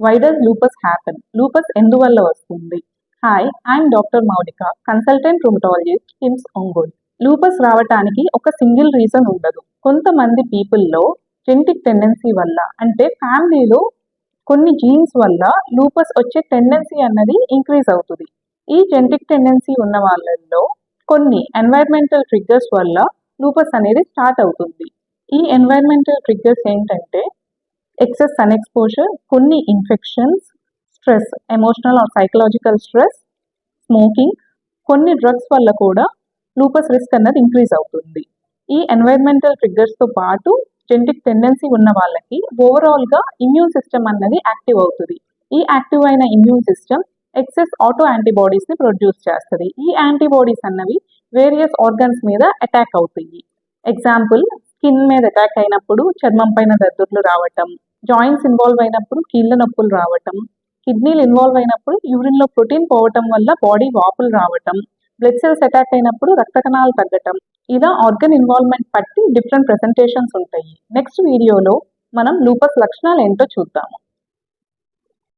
Why does lupus happen? Lupus ఎందువల్ల వస్తుంది? Hi, I'm doctor Mounika, consultant rheumatologist, KIMS Ongole. Lupus రావటానికి ఒక సింగిల్ రీజన్ ఉండదు. కొంతమంది పీపుల్లో జెనెటిక్ టెండెన్సీ వల్ల, అంటే ఫ్యామిలీలో కొన్ని జీన్స్ వల్ల లూపస్ వచ్చే టెండెన్సీ అన్నది ఇంక్రీజ్ అవుతుంది. ఈ జెనెటిక్ టెండెన్సీ ఉన్న వాళ్ళల్లో కొన్ని ఎన్వైర్మెంటల్ ట్రిగ్గర్స్ వల్ల లూపస్ అనేది స్టార్ట్ అవుతుంది. ఈ ఎన్వైర్మెంటల్ ట్రిగ్గర్స్ ఏంటంటే ఎక్సెస్ సన్ ఎక్స్పోజర్, కొన్ని infections, stress, emotional are psychological stress, smoking, కొన్ని డ్రగ్స్ వల్ల కూడా లూపస్ రిస్క్ అన్నది ఇంక్రీజ్ అవుతుంది. ఈ ఎన్వైర్మెంటల్ ట్రిగ్గర్స్తో పాటు జెనెటిక్ టెండెన్సీ ఉన్న వాళ్ళకి ఓవరాల్గా ఇమ్యూన్ సిస్టమ్ అన్నది యాక్టివ్ అవుతుంది. ఈ యాక్టివ్ అయిన ఇమ్యూన్ సిస్టమ్ ఎక్సెస్ ఆటో యాంటీబాడీస్ని ప్రొడ్యూస్ చేస్తుంది. ఈ యాంటీబాడీస్ అన్నవి వేరియస్ ఆర్గన్స్ మీద అటాక్ అవుతాయి. ఎగ్జాంపుల్, స్కిన్ మీద అటాక్ అయినప్పుడు చర్మం పైన దద్దుర్లు రావటం, జాయింట్స్ ఇన్వాల్వ్ అయినప్పుడు కీళ్ళ నొప్పులు రావటం, కిడ్నీలు ఇన్వాల్వ్ అయినప్పుడు యూరిన్లో ప్రోటీన్ పోవటం వల్ల బాడీ వాపులు రావటం, బ్లడ్ సెల్స్ అటాక్ అయినప్పుడు రక్త కణాలు తగ్గటం, ఇలా ఆర్గన్ ఇన్వాల్వ్మెంట్ బట్టి డిఫరెంట్ ప్రెజెంటేషన్స్ ఉంటాయి. నెక్స్ట్ వీడియోలో మనం లూపస్ లక్షణాలు ఏంటో చూద్దాము.